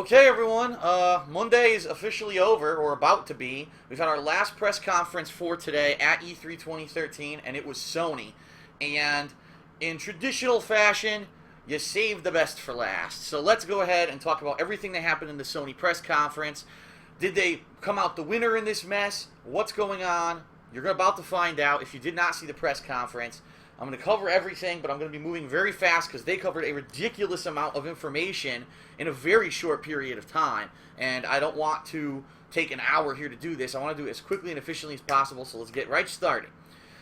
Okay, everyone. Monday is officially over, or about to be. We've had our last press conference for today at E3 2013, and it was Sony. And in traditional fashion, you saved the best for last. So let's go ahead and talk about everything that happened in the Sony press conference. Did they come out the winner in this mess? What's going on? You're about to find out if you did not see the press conference. I'm going to cover everything, but I'm going to be moving very fast because they covered a ridiculous amount of information in a very short period of time. And I don't want to take an hour here to do this. I want to do it as quickly and efficiently as possible, so let's get right started.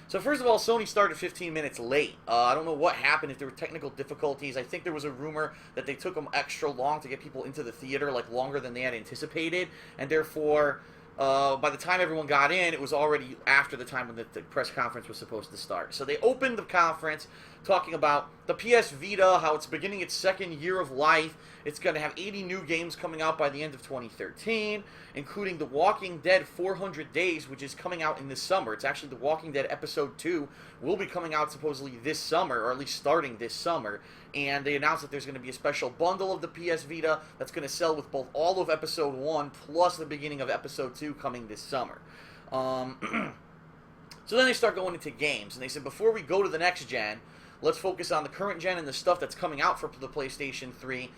So first of all, Sony started 15 minutes late. I don't know what happened, if there were technical difficulties. I think there was a rumor that they took them extra long to get people into the theater, like longer than they had anticipated, and therefore by the time everyone got in, it was already after the time when the press conference was supposed to start. So they opened the conference talking about the PS Vita, how it's beginning its second year of life. It's going to have 80 new games coming out by the end of 2013, including The Walking Dead 400 Days, which is coming out in this summer. It's actually The Walking Dead Episode 2 will be coming out supposedly this summer, or at least starting this summer. And they announced that there's going to be a special bundle of the PS Vita that's going to sell with both all of Episode 1 plus the beginning of Episode 2 coming this summer. So then they start going into games, and they said, before we go to the next gen, let's focus on the current gen and the stuff that's coming out for the PlayStation 3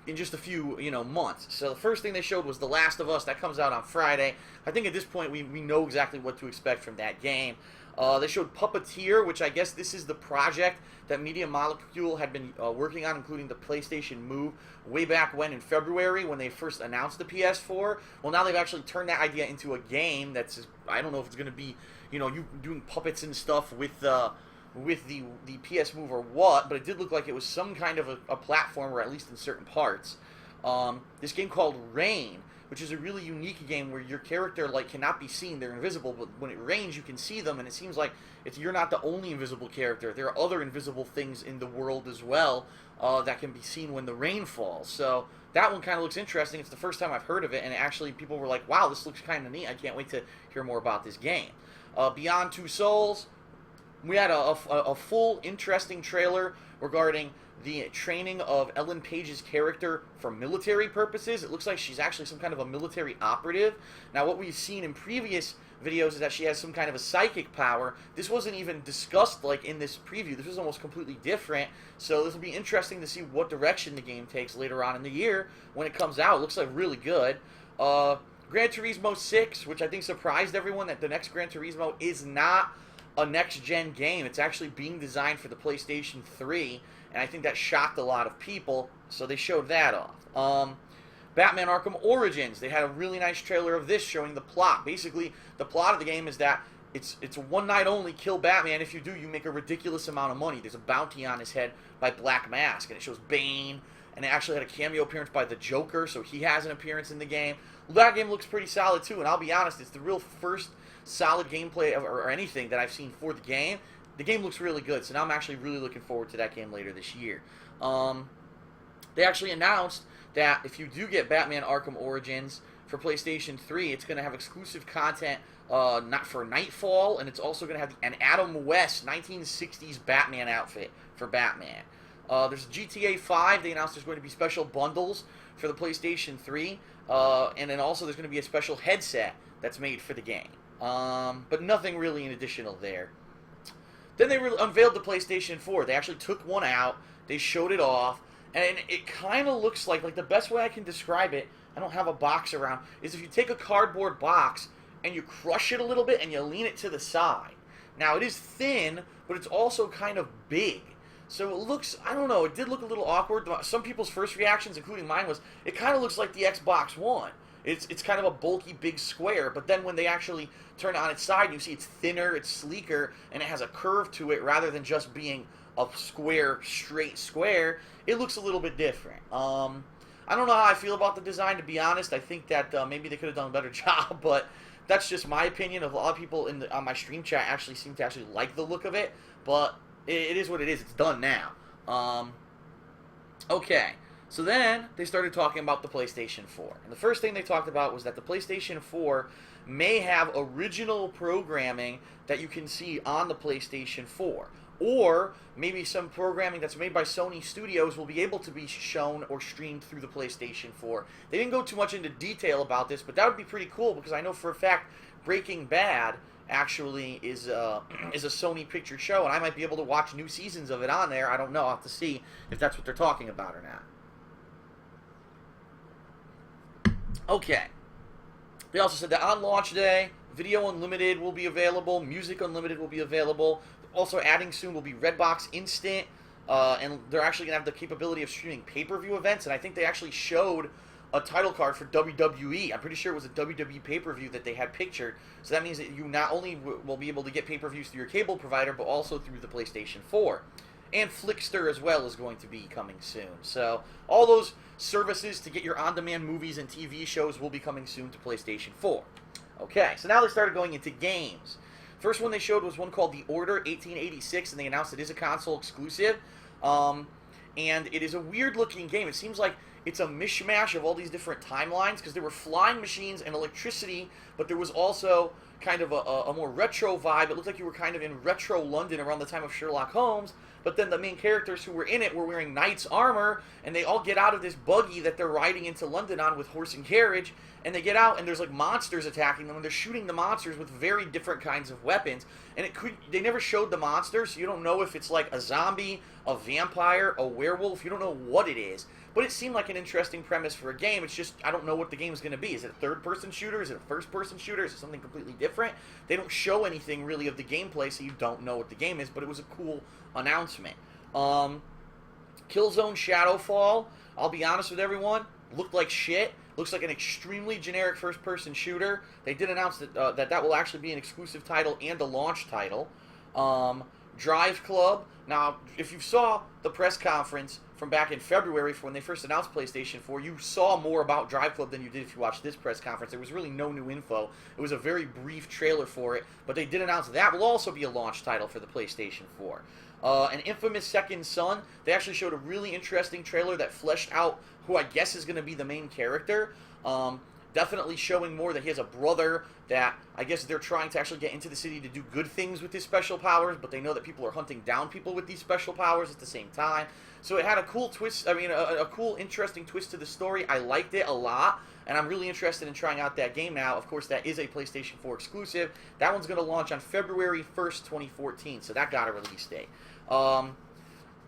in just a few, months. So the first thing they showed was The Last of Us. That comes out on Friday. I think at this point we know exactly what to expect from that game. They showed Puppeteer, which I guess this is the project that Media Molecule had been working on, including the PlayStation Move, way back when in February when they first announced the PS4. Well, now they've actually turned that idea into a game that's, I don't know if it's going to be, you doing puppets and stuff with the PS Move or what, but it did look like it was some kind of a platformer, at least in certain parts. This game called Rain, which is a really unique game where your character cannot be seen. They're invisible, but when it rains, you can see them, and it seems like you're not the only invisible character. There are other invisible things in the world as well that can be seen when the rain falls. So that one kind of looks interesting. It's the first time I've heard of it, and actually people were like, wow, this looks kind of neat. I can't wait to hear more about this game. Beyond Two Souls, we had a full, interesting trailer regarding the training of Ellen Page's character for military purposes. It looks like she's actually some kind of a military operative. Now, what we've seen in previous videos is that she has some kind of a psychic power. This wasn't even discussed in this preview. This was almost completely different. So this will be interesting to see what direction the game takes later on in the year when it comes out. It looks like really good. Gran Turismo 6, which I think surprised everyone that the next Gran Turismo is not a next-gen game. It's actually being designed for the PlayStation 3, and I think that shocked a lot of people, so they showed that off. Batman Arkham Origins, they had a really nice trailer of this showing the plot. Basically, the plot of the game is that it's a one-night only, kill Batman. If you do, you make a ridiculous amount of money. There's a bounty on his head by Black Mask, and it shows Bane, and it actually had a cameo appearance by the Joker, so he has an appearance in the game. That game looks pretty solid, too, and I'll be honest, it's the real first solid gameplay or anything that I've seen for the game. The game looks really good, so now I'm actually really looking forward to that game later this year. They actually announced that if you do get Batman Arkham Origins for PlayStation 3, it's going to have exclusive content not for Nightfall, and it's also going to have an Adam West 1960s Batman outfit for Batman. There's GTA 5. They announced there's going to be special bundles for the PlayStation 3, and then also there's going to be a special headset that's made for the game. But nothing really in additional there. Then they unveiled the PlayStation 4. They actually took one out. They showed it off. And it kind of looks like the best way I can describe it, I don't have a box around, is if you take a cardboard box and you crush it a little bit and you lean it to the side. Now, it is thin, but it's also kind of big. So it looks, I don't know, it did look a little awkward. Some people's first reactions, including mine, was it kind of looks like the Xbox One. It's kind of a bulky, big square, but then when they actually turn it on its side, you see it's thinner, it's sleeker, and it has a curve to it rather than just being a square, straight square. It looks a little bit different. I don't know how I feel about the design, to be honest. I think that maybe they could have done a better job, but that's just my opinion. A lot of people on my stream chat actually seem to actually like the look of it, but it is what it is. It's done now. Okay. So then they started talking about the PlayStation 4. And the first thing they talked about was that the PlayStation 4 may have original programming that you can see on the PlayStation 4. or maybe some programming that's made by Sony Studios will be able to be shown or streamed through the PlayStation 4. They didn't go too much into detail about this, but that would be pretty cool because I know for a fact Breaking Bad actually is a Sony picture show, and I might be able to watch new seasons of it on there. I don't know. I'll have to see if that's what they're talking about or not. Okay. They also said that on launch day, Video Unlimited will be available, Music Unlimited will be available. Also adding soon will be Redbox Instant, and they're actually going to have the capability of streaming pay-per-view events, and I think they actually showed a title card for WWE. I'm pretty sure it was a WWE pay-per-view that they had pictured, so that means that you not only will be able to get pay-per-views through your cable provider, but also through the PlayStation 4. And Flickster as well is going to be coming soon. So all those services to get your on-demand movies and TV shows will be coming soon to PlayStation 4. Okay, so now they started going into games. First one they showed was one called The Order 1886, and they announced it is a console exclusive. And it is a weird-looking game. It seems like it's a mishmash of all these different timelines, because there were flying machines and electricity, but there was also kind of a more retro vibe. It looked like you were kind of in retro London around the time of Sherlock Holmes, but then the main characters who were in it were wearing knight's armor, and they all get out of this buggy that they're riding into London on with horse and carriage, and they get out, and there's like monsters attacking them, and they're shooting the monsters with very different kinds of weapons, and they never showed the monsters, so you don't know if it's like a zombie, a vampire, a werewolf, you don't know what it is, but it seemed like an interesting premise for a game. It's just, I don't know what the game's going to be. Is it a third-person shooter? Is it a first-person shooter? Is it something completely different? They don't show anything really of the gameplay, so you don't know what the game is, but it was a cool announcement. Killzone Shadowfall, I'll be honest with everyone, looked like shit. Looks like an extremely generic first-person shooter. They did announce that that will actually be an exclusive title and a launch title. Drive Club. Now, if you saw the press conference from back in February for when they first announced PlayStation 4, you saw more about Drive Club than you did if you watched this press conference. There was really no new info. It was a very brief trailer for it, but they did announce that will also be a launch title for the PlayStation 4. An infamous Second Son, they actually showed a really interesting trailer that fleshed out who I guess is going to be the main character. Definitely showing more that he has a brother that I guess they're trying to actually get into the city to do good things with his special powers, but they know that people are hunting down people with these special powers at the same time. So it had a cool twist, I mean, a cool, interesting twist to the story. I liked it a lot, and I'm really interested in trying out that game now. Of course, that is a PlayStation 4 exclusive. That one's going to launch on February 1st, 2014, so that got a release date.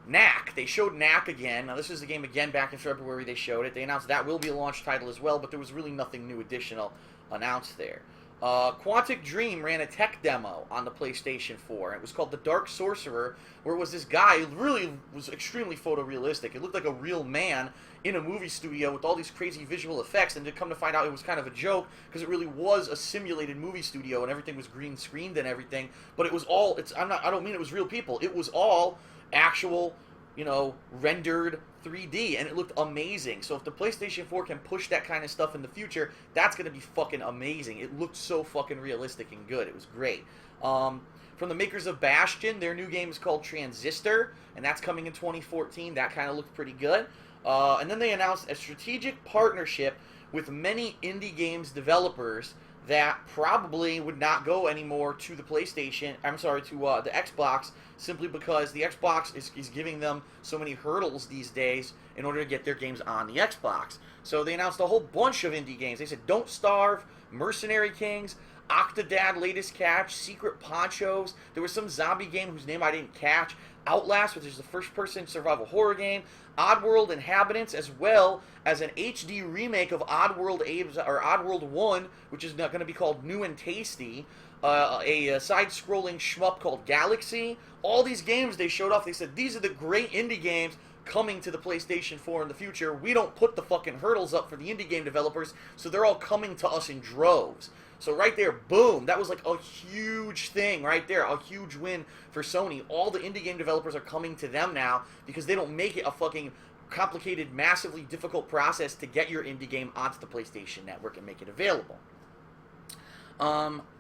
Knack. They showed Knack again. Now, this is the game again back in February they showed it. They announced that will be a launch title as well, but there was really nothing new additional announced there. Quantic Dream ran a tech demo on the PlayStation 4. It was called The Dark Sorcerer, where it was this guy who really was extremely photorealistic. It looked like a real man in a movie studio with all these crazy visual effects, and to come to find out it was kind of a joke, because it really was a simulated movie studio, and everything was green screened and everything, but it was all, I don't mean it was real people, it was all actual, you know, rendered 3D, and it looked amazing. So if the PlayStation 4 can push that kind of stuff in the future, that's going to be fucking amazing. It looked so fucking realistic and good. It was great. From the makers of Bastion, their new game is called Transistor, and that's coming in 2014. That kind of looked pretty good. And then they announced a strategic partnership with many indie games developers that probably would not go anymore to the PlayStation, I'm sorry, to the Xbox, simply because the Xbox is giving them so many hurdles these days in order to get their games on the Xbox. So they announced a whole bunch of indie games. They said Don't Starve, Mercenary Kings, Octodad Latest Catch, Secret Ponchos, there was some zombie game whose name I didn't catch, Outlast, which is the first-person survival horror game, Oddworld Inhabitants, as well as an HD remake of Oddworld 1, which is going to be called New and Tasty, a side-scrolling shmup called Galaxy. All these games they showed off, they said, these are the great indie games coming to the PlayStation 4 in the future. We don't put the fucking hurdles up for the indie game developers, so they're all coming to us in droves. So right there, boom, that was like a huge thing right there, a huge win for Sony. All the indie game developers are coming to them now because they don't make it a fucking complicated, massively difficult process to get your indie game onto the PlayStation Network and make it available.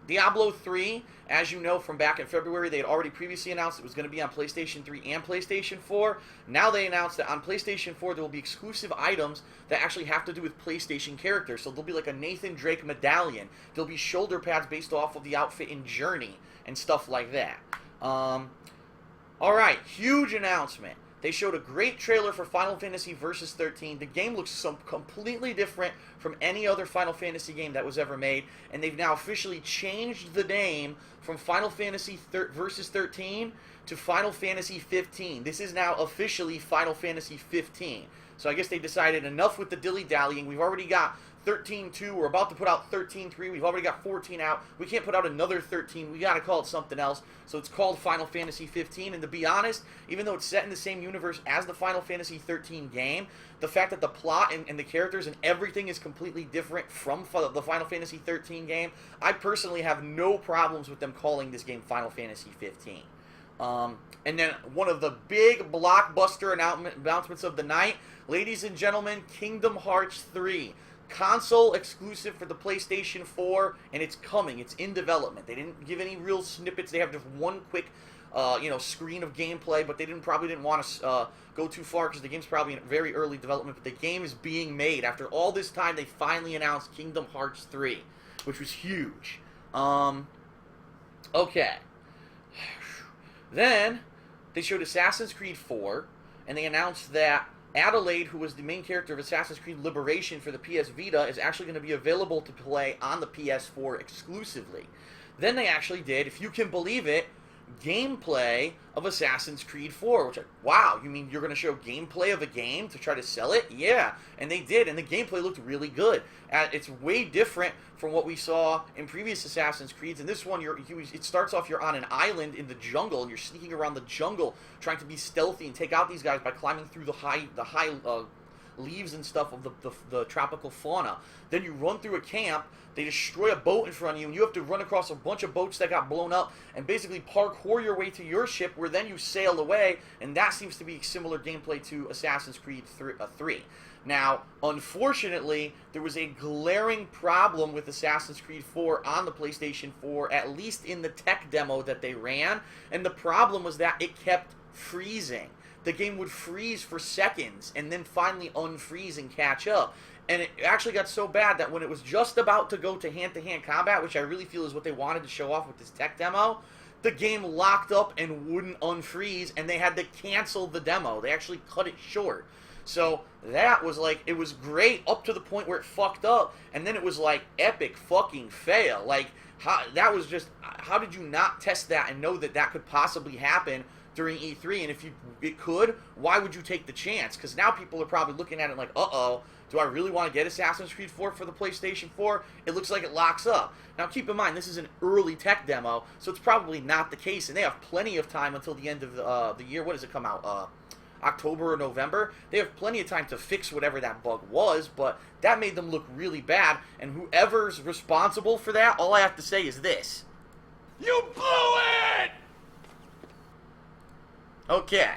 Diablo 3, as you know from back in February, they had already previously announced it was going to be on PlayStation 3 and PlayStation 4. Now they announced that on PlayStation 4 there will be exclusive items that actually have to do with PlayStation characters. So there'll be like a Nathan Drake medallion. There'll be shoulder pads based off of the outfit in Journey and stuff like that. Alright, huge announcement. They showed a great trailer for Final Fantasy Versus 13. The game looks completely different from any other Final Fantasy game that was ever made, and they've now officially changed the name from Final Fantasy Versus 13 to Final Fantasy 15. This is now officially Final Fantasy 15. So I guess they decided enough with the dilly-dallying. We've already got 13.2. We're about to put out 13.3. We've already got 14 out. We can't put out another 13. We got to call it something else. So it's called Final Fantasy 15. And to be honest, even though it's set in the same universe as the Final Fantasy 13 game, the fact that the plot and the characters and everything is completely different from the Final Fantasy 13 game, I personally have no problems with them calling this game Final Fantasy 15. And then one of the big blockbuster announcements of the night, ladies and gentlemen, Kingdom Hearts 3. Console exclusive for the PlayStation 4, and it's coming. It's in development. They didn't give any real snippets. They have just one quick, screen of gameplay, but they probably didn't want to go too far because the game's probably in very early development. But the game is being made. After all this time, they finally announced Kingdom Hearts 3, which was huge. Okay. Then they showed Assassin's Creed 4, and they announced that Adelaide, who was the main character of Assassin's Creed Liberation for the PS Vita, is actually going to be available to play on the PS4 exclusively. Then they actually did, if you can believe it, gameplay of Assassin's Creed 4, which, wow, you mean you're going to show gameplay of a game to try to sell it? Yeah, and they did, and the gameplay looked really good. It's way different from what we saw in previous Assassin's Creeds. In this one, it starts off, you're on an island in the jungle, and you're sneaking around the jungle, trying to be stealthy and take out these guys by climbing through the high leaves and stuff of the tropical fauna. Then you run through a camp, they destroy a boat in front of you, and you have to run across a bunch of boats that got blown up and basically parkour your way to your ship, where then you sail away, and that seems to be similar gameplay to Assassin's Creed 3. Now, unfortunately, there was a glaring problem with Assassin's Creed 4 on the PlayStation 4, at least in the tech demo that they ran, and the problem was that it kept freezing. The game would freeze for seconds and then finally unfreeze and catch up. And it actually got so bad that when it was just about to go to hand-to-hand combat, which I really feel is what they wanted to show off with this tech demo, the game locked up and wouldn't unfreeze, and they had to cancel the demo. They actually cut it short. So that was like, it was great up to the point where it fucked up, and then it was like epic fucking fail. Like, that was just, how did you not test that and know that that could possibly happen during E3? And if it could, why would you take the chance? Because now people are probably looking at it like, uh-oh, do I really want to get Assassin's Creed 4 for the PlayStation 4? It looks like it locks up. Now keep in mind, this is an early tech demo, so it's probably not the case, and they have plenty of time until the end of the year. What does it come out? October or November. They have plenty of time to fix whatever that bug was, but that made them look really bad, and whoever's responsible for that, all I have to say is this: you blew it! Okay,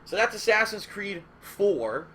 so that's Assassin's Creed 4.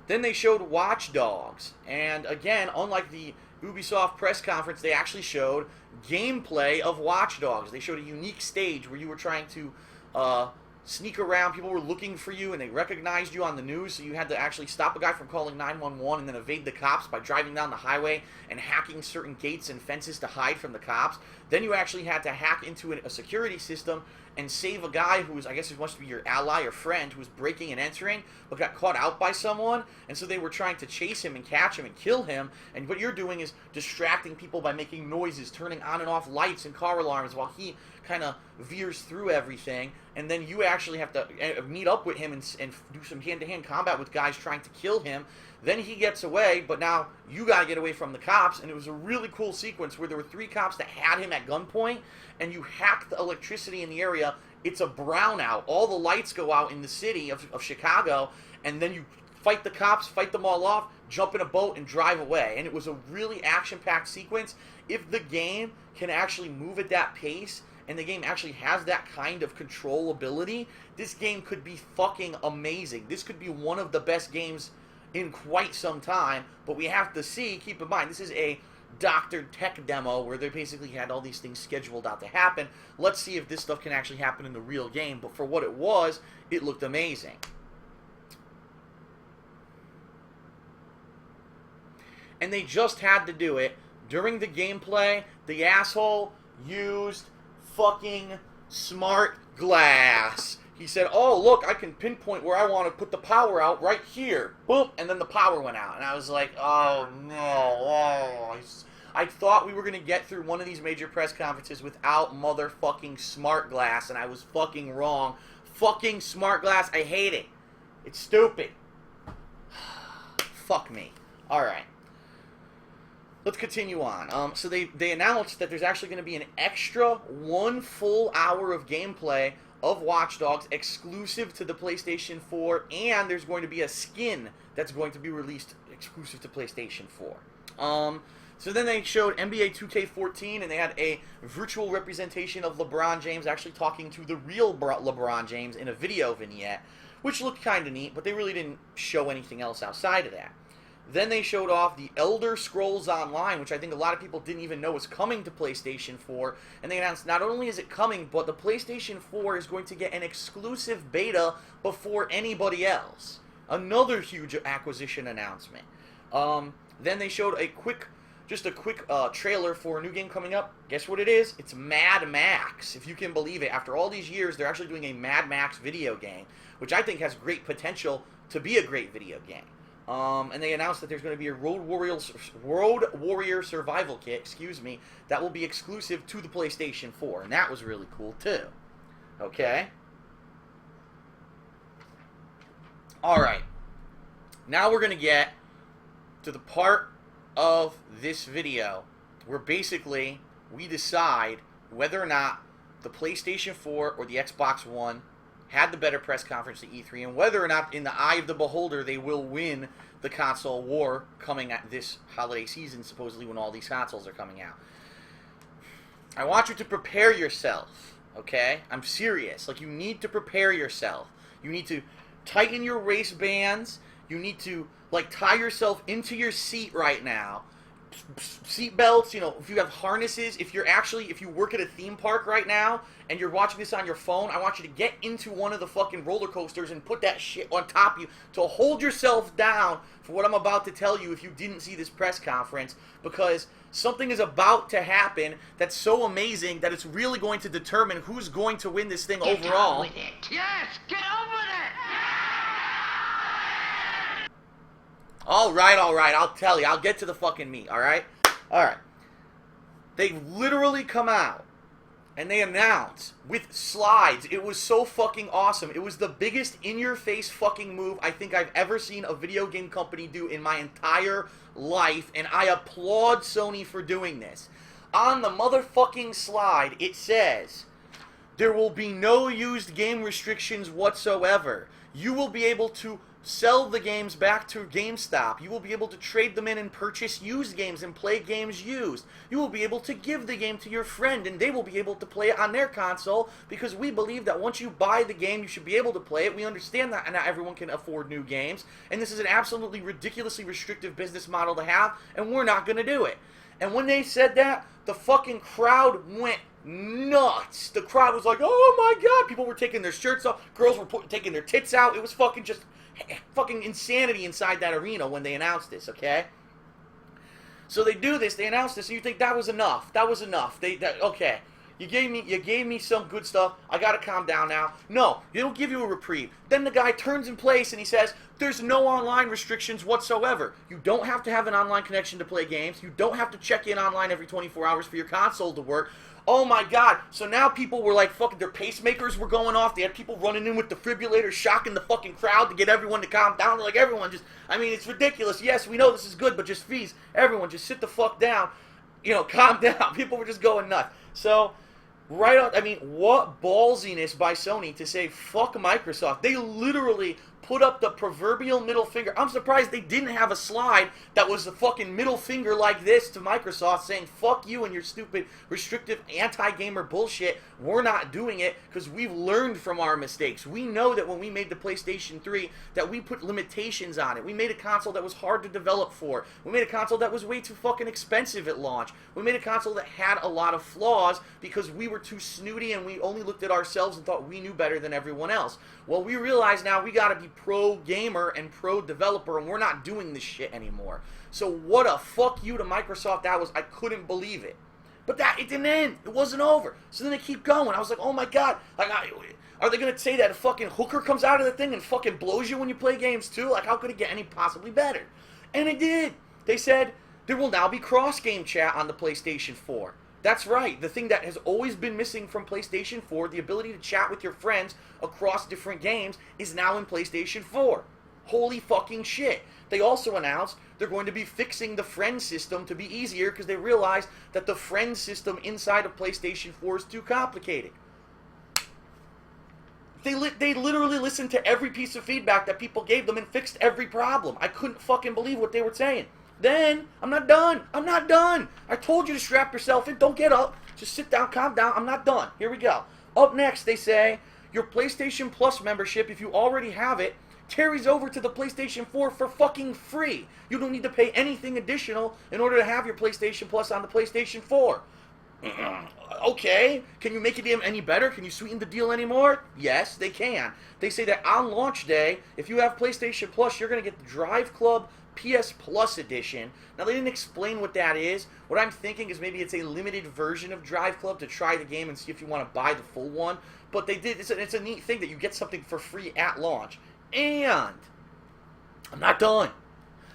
Then they showed Watch Dogs, and again, unlike the Ubisoft press conference, they actually showed gameplay of Watch Dogs. They showed a unique stage where you were trying to sneak around. People were looking for you, and they recognized you on the news, so you had to actually stop a guy from calling 911 and then evade the cops by driving down the highway and hacking certain gates and fences to hide from the cops. Then you actually had to hack into a security system and save a guy who was, I guess it must be your ally or friend, who was breaking and entering, but got caught out by someone, and so they were trying to chase him and catch him and kill him, and what you're doing is distracting people by making noises, turning on and off lights and car alarms while he kind of veers through everything, and then you actually have to meet up with him and do some hand-to-hand combat with guys trying to kill him. Then he gets away, but now you got to get away from the cops, and it was a really cool sequence where there were 3 cops that had him at gunpoint, and you hack the electricity in the area. It's a brownout. All the lights go out in the city of Chicago, and then you fight the cops, fight them all off, jump in a boat, and drive away. And it was a really action-packed sequence. If the game can actually move at that pace, and the game actually has that kind of controllability, this game could be fucking amazing. This could be one of the best games in quite some time, but we have to see. Keep in mind, this is a doctored tech demo where they basically had all these things scheduled out to happen. Let's see if this stuff can actually happen in the real game, but for what it was, it looked amazing. And they just had to do it. During the gameplay, the asshole used fucking smart glass. He said, oh, look, I can pinpoint where I want to put the power out right here. Boom, and then the power went out. And I was like, oh, no. Oh. I thought we were going to get through one of these major press conferences without motherfucking smart glass, and I was fucking wrong. Fucking smart glass, I hate it. It's stupid. Fuck me. Alright. Let's continue on. So they announced that there's actually going to be an extra 1 full hour of gameplay of Watch Dogs exclusive to the PlayStation 4, and there's going to be a skin that's going to be released exclusive to PlayStation 4. So then they showed NBA 2K14, and they had a virtual representation of LeBron James actually talking to the real LeBron James in a video vignette, which looked kind of neat, but they really didn't show anything else outside of that. Then they showed off the Elder Scrolls Online, which I think a lot of people didn't even know was coming to PlayStation 4. And they announced not only is it coming, but the PlayStation 4 is going to get an exclusive beta before anybody else. Another huge acquisition announcement. Then they showed a quick trailer for a new game coming up. Guess what it is? It's Mad Max. If you can believe it, after all these years, they're actually doing a Mad Max video game, which I think has great potential to be a great video game. And they announced that there's going to be a Road Warrior Survival Kit, that will be exclusive to the PlayStation 4, and that was really cool too. Okay. All right. Now we're going to get to the part of this video where basically we decide whether or not the PlayStation 4 or the Xbox One had the better press conference at E3, and whether or not, in the eye of the beholder, they will win the console war coming at this holiday season, supposedly when all these consoles are coming out. I want you to prepare yourself, okay? I'm serious. Like, you need to prepare yourself. You need to tighten your waistbands. You need to, like, tie yourself into your seat right now. Seat belts, you know, if you have harnesses, if you work at a theme park right now and you're watching this on your phone, I want you to get into one of the fucking roller coasters and put that shit on top of you to hold yourself down for what I'm about to tell you if you didn't see this press conference, because something is about to happen that's so amazing that it's really going to determine who's going to win this thing overall. Get on with it. Yes, get on with it. Alright, I'll tell you. I'll get to the fucking meat, alright? Alright. They literally come out and they announce with slides. It was so fucking awesome. It was the biggest in-your-face fucking move I think I've ever seen a video game company do in my entire life, and I applaud Sony for doing this. On the motherfucking slide, it says, there will be no used game restrictions whatsoever. You will be able to sell the games back to GameStop. You will be able to trade them in and purchase used games and play games used. You will be able to give the game to your friend and they will be able to play it on their console, because we believe that once you buy the game, you should be able to play it. We understand that not everyone can afford new games, and this is an absolutely ridiculously restrictive business model to have, and we're not going to do it. And when they said that, the fucking crowd went nuts. The crowd was like, oh my god. People were taking their shirts off. Girls were taking their tits out. It was fucking just fucking insanity inside that arena when they announced this, okay? So they do this, they announce this, and you think that was enough. That was enough. Okay. You gave me some good stuff. I gotta calm down now. No, they don't give you a reprieve. Then the guy turns in place and he says, there's no online restrictions whatsoever. You don't have to have an online connection to play games. You don't have to check in online every 24 hours for your console to work. Oh my god. So now people were like, fucking, their pacemakers were going off. They had people running in with defibrillators, shocking the fucking crowd to get everyone to calm down. They're like, everyone just, I mean, it's ridiculous. Yes, we know this is good, but just please, everyone, just sit the fuck down. You know, calm down. People were just going nuts. So, right on, I mean, what ballsiness by Sony to say, fuck Microsoft. They literally put up the proverbial middle finger. I'm surprised they didn't have a slide that was a fucking middle finger like this to Microsoft saying, fuck you and your stupid, restrictive, anti-gamer bullshit. We're not doing it because we've learned from our mistakes. We know that when we made the PlayStation 3 that we put limitations on it. We made a console that was hard to develop for. We made a console that was way too fucking expensive at launch. We made a console that had a lot of flaws because we were too snooty and we only looked at ourselves and thought we knew better than everyone else. Well, we realize now we gotta be pro-gamer and pro-developer, and we're not doing this shit anymore. So what a fuck you to Microsoft that was. I couldn't believe it. But it didn't end. It wasn't over. So then they keep going. I was like, oh my god. Like, are they going to say that a fucking hooker comes out of the thing and fucking blows you when you play games too? Like, how could it get any possibly better? And it did. They said there will now be cross-game chat on the PlayStation 4. That's right. The thing that has always been missing from PlayStation 4, the ability to chat with your friends across different games, is now in PlayStation 4. Holy fucking shit. They also announced they're going to be fixing the friend system to be easier because they realized that the friend system inside of PlayStation 4 is too complicated. They literally listened to every piece of feedback that people gave them and fixed every problem. I couldn't fucking believe what they were saying. Then, I'm not done. I'm not done. I told you to strap yourself in. Don't get up. Just sit down, calm down. I'm not done. Here we go. Up next, they say, your PlayStation Plus membership, if you already have it, carries over to the PlayStation 4 for fucking free. You don't need to pay anything additional in order to have your PlayStation Plus on the PlayStation 4. Okay, can you make it any better? Can you sweeten the deal anymore? Yes, they can. They say that on launch day, if you have PlayStation Plus, you're going to get the Drive Club PS Plus Edition. Now, they didn't explain what that is. What I'm thinking is maybe it's a limited version of Drive Club to try the game and see if you want to buy the full one. But they did. It's a neat thing that you get something for free at launch. And I'm not done.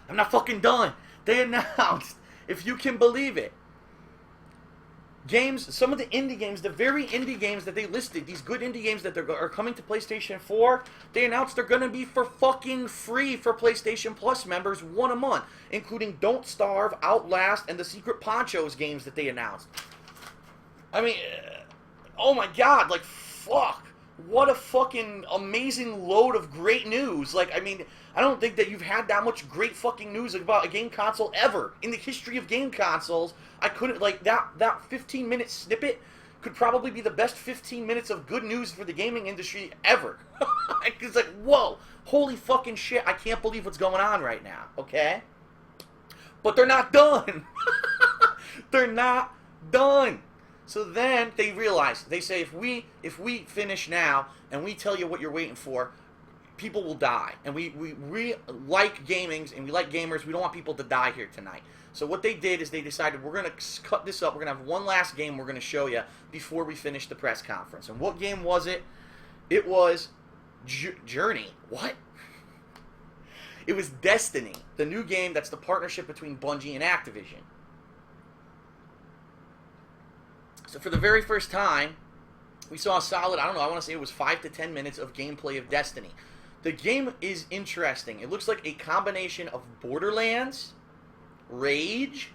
I'm not fucking done. They announced, if you can believe it, games, some of the indie games, the very indie games that they listed, these good indie games that are coming to PlayStation 4, they announced they're going to be for fucking free for PlayStation Plus members, one a month, including Don't Starve, Outlast, and the Secret Ponchos games that they announced. I mean, oh my god, like, fuck. What a fucking amazing load of great news. Like, I mean, I don't think that you've had that much great fucking news about a game console ever. In the history of game consoles, I couldn't, like, that 15-minute snippet could probably be the best 15 minutes of good news for the gaming industry ever. It's like, whoa, holy fucking shit, I can't believe what's going on right now, okay? But they're not done. They're not done. So then they realize, they say, if we finish now and we tell you what you're waiting for, people will die. And we like gamings and we like gamers. We don't want people to die here tonight. So what they did is they decided, we're going to cut this up. We're going to have one last game we're going to show you before we finish the press conference. And what game was it? It was Journey. What? It was Destiny, the new game that's the partnership between Bungie and Activision. So for the very first time, we saw a solid, I don't know, I want to say it was 5 to 10 minutes of gameplay of Destiny. The game is interesting. It looks like a combination of Borderlands, Rage,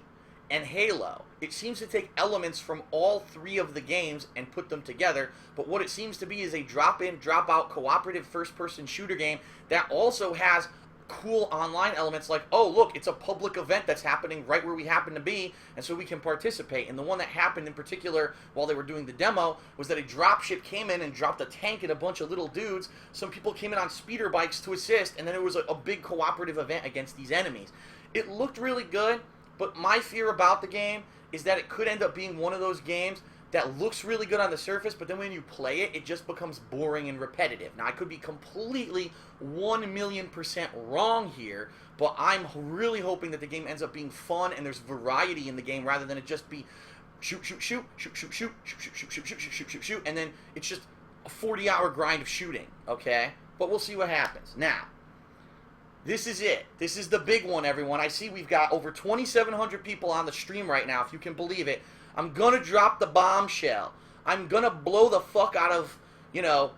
and Halo. It seems to take elements from all three of the games and put them together, but what it seems to be is a drop-in, drop-out cooperative first-person shooter game that also has cool online elements like, oh, look, it's a public event that's happening right where we happen to be, and so we can participate. And the one that happened in particular while they were doing the demo was that a dropship came in and dropped a tank and a bunch of little dudes. Some people came in on speeder bikes to assist, and then it was a big cooperative event against these enemies. It looked really good, but my fear about the game is that it could end up being one of those games that looks really good on the surface, but then when you play it, it just becomes boring and repetitive. Now, I could be completely 1,000,000% wrong here, but I'm really hoping that the game ends up being fun and there's variety in the game rather than it just be shoot, shoot, shoot, shoot, shoot, shoot, shoot, shoot, shoot, shoot, shoot, shoot, shoot, shoot, shoot, and then it's just a 40-hour grind of shooting, okay? But we'll see what happens. Now, this is it. This is the big one, everyone. I see we've got over 2,700 people on the stream right now, if you can believe it. I'm going to drop the bombshell. I'm going to blow the fuck out of, you know,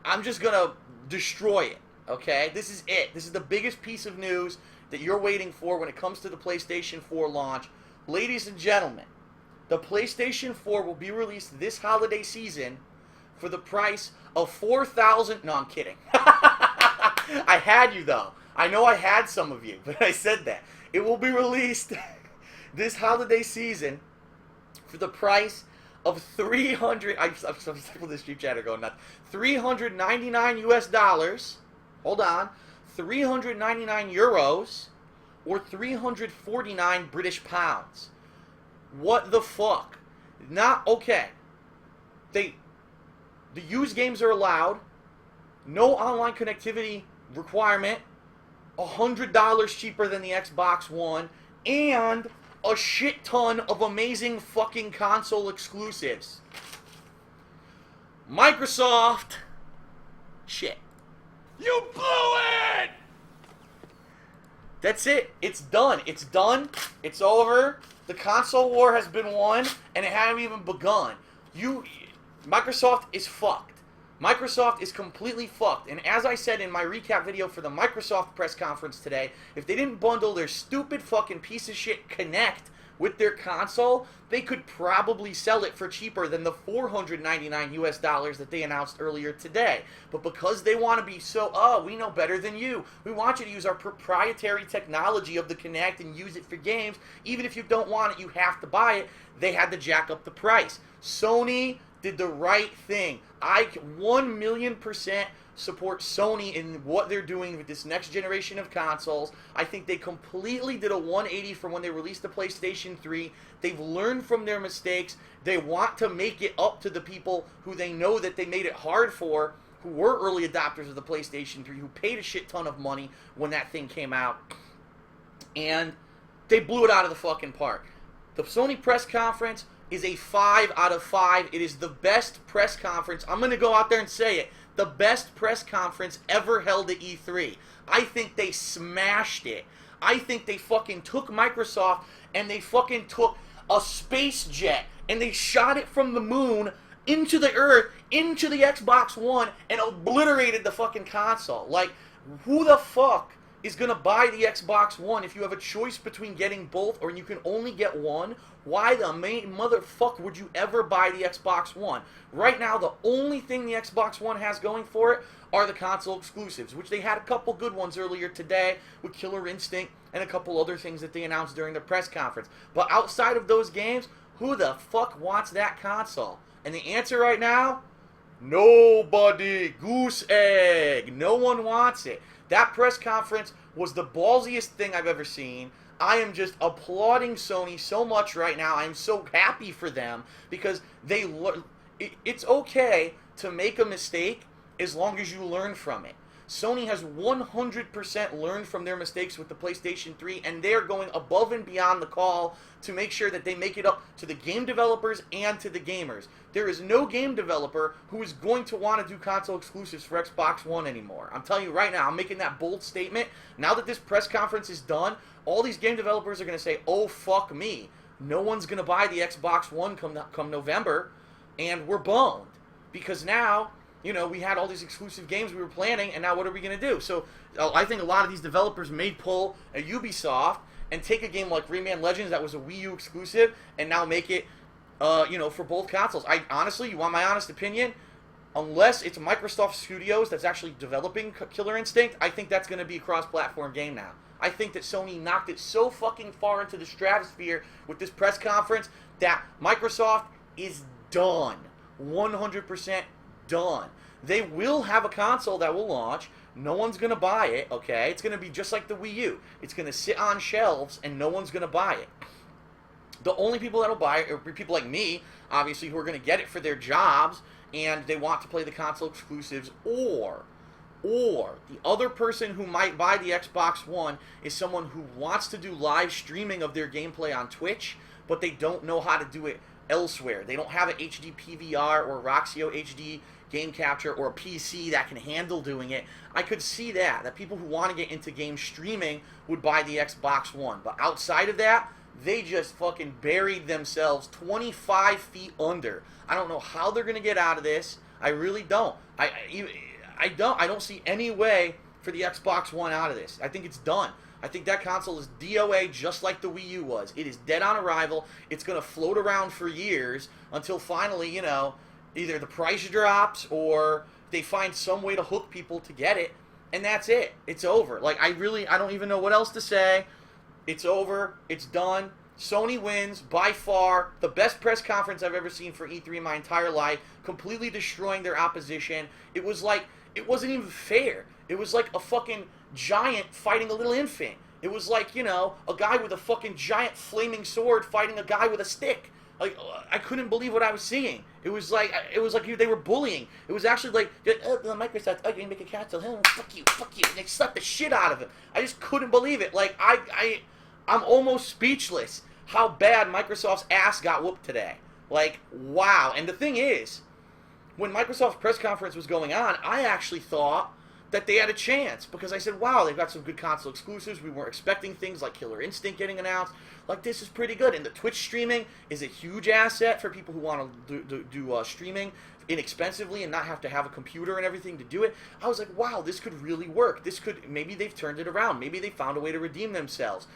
I'm just going to destroy it, okay? This is it. This is the biggest piece of news that you're waiting for when it comes to the PlayStation 4 launch. Ladies and gentlemen, the PlayStation 4 will be released this holiday season for the price of $4,000. No, I'm kidding. I had you, though. I know I had some of you, but I said that. It will be released this holiday season for the price of I'm this cheap chatter going nuts. $399 US. Hold on. 399 euros or 349 British pounds. What the fuck? Not okay. The used games are allowed. No online connectivity requirement. $100 cheaper than the Xbox One. And a shit ton of amazing fucking console exclusives. Microsoft, shit. You blew it! That's it. It's done. It's done. It's over. The console war has been won, and it hadn't even begun. Microsoft is fucked. Microsoft is completely fucked. And as I said in my recap video for the Microsoft press conference today, if they didn't bundle their stupid fucking piece of shit Kinect with their console, they could probably sell it for cheaper than the $499 US that they announced earlier today. But because they want to be so, we know better than you. We want you to use our proprietary technology of the Kinect and use it for games. Even if you don't want it, you have to buy it. They had to jack up the price. Sony did the right thing. I 1,000,000% support Sony in what they're doing with this next generation of consoles. I think they completely did a 180 from when they released the PlayStation 3. They've learned from their mistakes. They want to make it up to the people who they know that they made it hard for, who were early adopters of the PlayStation 3, who paid a shit ton of money when that thing came out. And they blew it out of the fucking park. The Sony press conference is a 5 out of 5. It is the best press conference. I'm going to go out there and say it. The best press conference ever held at E3. I think they smashed it. I think they fucking took Microsoft and they fucking took a space jet and they shot it from the moon into the Earth, into the Xbox One, and obliterated the fucking console. Like, who the fuck is going to buy the Xbox One if you have a choice between getting both or you can only get one? Why the motherfuck would you ever buy the Xbox One? Right now, the only thing the Xbox One has going for it are the console exclusives, which they had a couple good ones earlier today with Killer Instinct and a couple other things that they announced during the press conference. But outside of those games, who the fuck wants that console? And the answer right now? Nobody. Goose egg. No one wants it. That press conference was the ballsiest thing I've ever seen. I am just applauding Sony so much right now. I'm so happy for them because it's okay to make a mistake as long as you learn from it. Sony has 100% learned from their mistakes with the PlayStation 3, and they are going above and beyond the call to make sure that they make it up to the game developers and to the gamers. There is no game developer who is going to want to do console exclusives for Xbox One anymore. I'm telling you right now, I'm making that bold statement. Now that this press conference is done, all these game developers are going to say, oh, fuck me. No one's going to buy the Xbox One come November, and we're boned. Because now, we had all these exclusive games we were planning, and now what are we going to do? So I think a lot of these developers may pull a Ubisoft and take a game like Rayman Legends that was a Wii U exclusive and now make it, for both consoles. Honestly, you want my honest opinion? Unless it's Microsoft Studios that's actually developing Killer Instinct, I think that's going to be a cross-platform game now. I think that Sony knocked it so fucking far into the stratosphere with this press conference that Microsoft is done. 100% done. They will have a console that will launch. No one's going to buy it, okay? It's going to be just like the Wii U. It's going to sit on shelves, and no one's going to buy it. The only people that will buy it are people like me, obviously, who are going to get it for their jobs, and they want to play the console exclusives, or the other person who might buy the Xbox One is someone who wants to do live streaming of their gameplay on Twitch, but they don't know how to do it elsewhere. They don't have an HD PVR or Roxio HD game capture or a PC that can handle doing it. I could see that people who want to get into game streaming would buy the Xbox One. But outside of that, they just fucking buried themselves 25 feet under. I don't know how they're going to get out of this. I really don't. I don't see any way for the Xbox One out of this. I think it's done. I think that console is DOA just like the Wii U was. It is dead on arrival. It's going to float around for years until finally, either the price drops or they find some way to hook people to get it, and that's it. It's over. Like, I don't even know what else to say. It's over. It's done. Sony wins by far. The best press conference I've ever seen for E3 in my entire life. Completely destroying their opposition. It wasn't even fair. It was like a fucking giant fighting a little infant. It was like, a guy with a fucking giant flaming sword fighting a guy with a stick. Like, I couldn't believe what I was seeing. It was like they were bullying. It was actually like, Microsoft, you're gonna make a console, fuck you. And they slapped the shit out of him. I just couldn't believe it. Like, I'm almost speechless how bad Microsoft's ass got whooped today. Like, wow. And the thing is, when Microsoft's press conference was going on, I actually thought that they had a chance, because I said, wow, they've got some good console exclusives. We weren't expecting things like Killer Instinct getting announced. Like, this is pretty good. And the Twitch streaming is a huge asset for people who want to do streaming inexpensively and not have to have a computer and everything to do it. I was like, wow, this could really work. This could, maybe they've turned it around. Maybe they found a way to redeem themselves.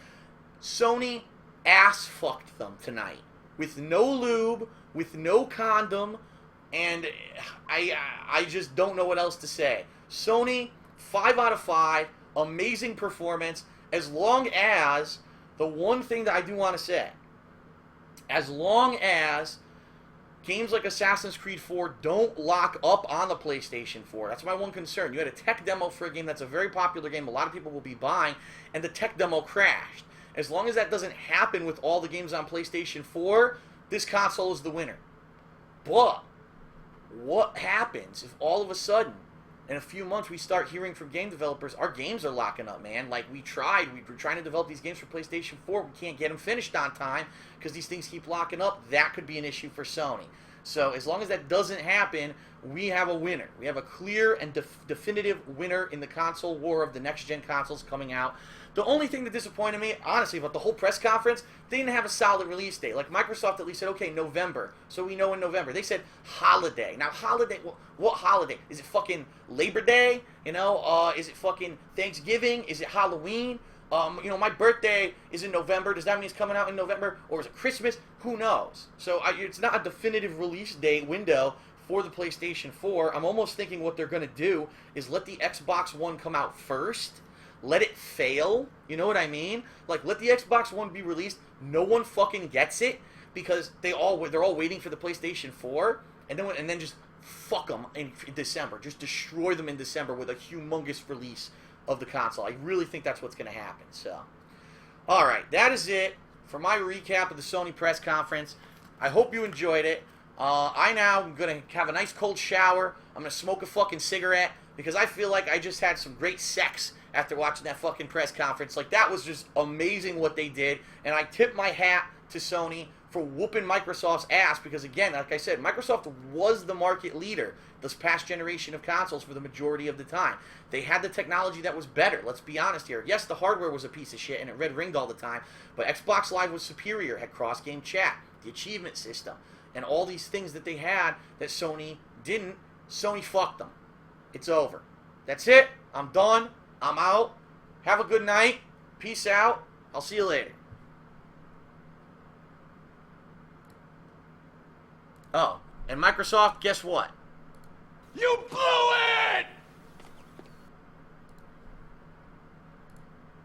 Sony ass fucked them tonight with no lube, with no condom, and I just don't know what else to say. Sony, 5 out of 5, amazing performance, as long as, the one thing that I do want to say, as long as games like Assassin's Creed 4 don't lock up on the PlayStation 4. That's my one concern. You had a tech demo for a game that's a very popular game, a lot of people will be buying, and the tech demo crashed. As long as that doesn't happen with all the games on PlayStation 4, this console is the winner. But what happens if all of a sudden, in a few months, we start hearing from game developers, our games are locking up, man. Like, we were trying to develop these games for PlayStation 4. We can't get them finished on time because these things keep locking up. That could be an issue for Sony. So as long as that doesn't happen, we have a winner. We have a clear and definitive winner in the console war of the next-gen consoles coming out. The only thing that disappointed me, honestly, about the whole press conference, they didn't have a solid release date. Like, Microsoft at least said, okay, November. So we know in November. They said holiday. Now, holiday, what holiday? Is it fucking Labor Day? You know, is it fucking Thanksgiving? Is it Halloween? You know, my birthday is in November. Does that mean it's coming out in November? Or is it Christmas? Who knows? So it's not a definitive release date window for the PlayStation 4. I'm almost thinking what they're going to do is let the Xbox One come out first. Let it fail. You know what I mean? Like, let the Xbox One be released. No one fucking gets it because they're all waiting for the PlayStation 4. And then just fuck them in December. Just destroy them in December with a humongous release of the console. I really think that's what's going to happen. So, all right, that is it for my recap of the Sony press conference. I hope you enjoyed it. I now am going to have a nice cold shower. I'm going to smoke a fucking cigarette because I feel like I just had some great sex after watching that fucking press conference. Like, that was just amazing what they did. And I tip my hat to Sony for whooping Microsoft's ass because, again, like I said, Microsoft was the market leader this past generation of consoles for the majority of the time. They had the technology that was better. Let's be honest here. Yes, the hardware was a piece of shit and it red-ringed all the time, but Xbox Live was superior, had cross-game chat, the achievement system, and all these things that they had that Sony didn't. Sony fucked them. It's over. That's it. I'm done. I'm out. Have a good night. Peace out. I'll see you later. Oh, and Microsoft, guess what? You blew it!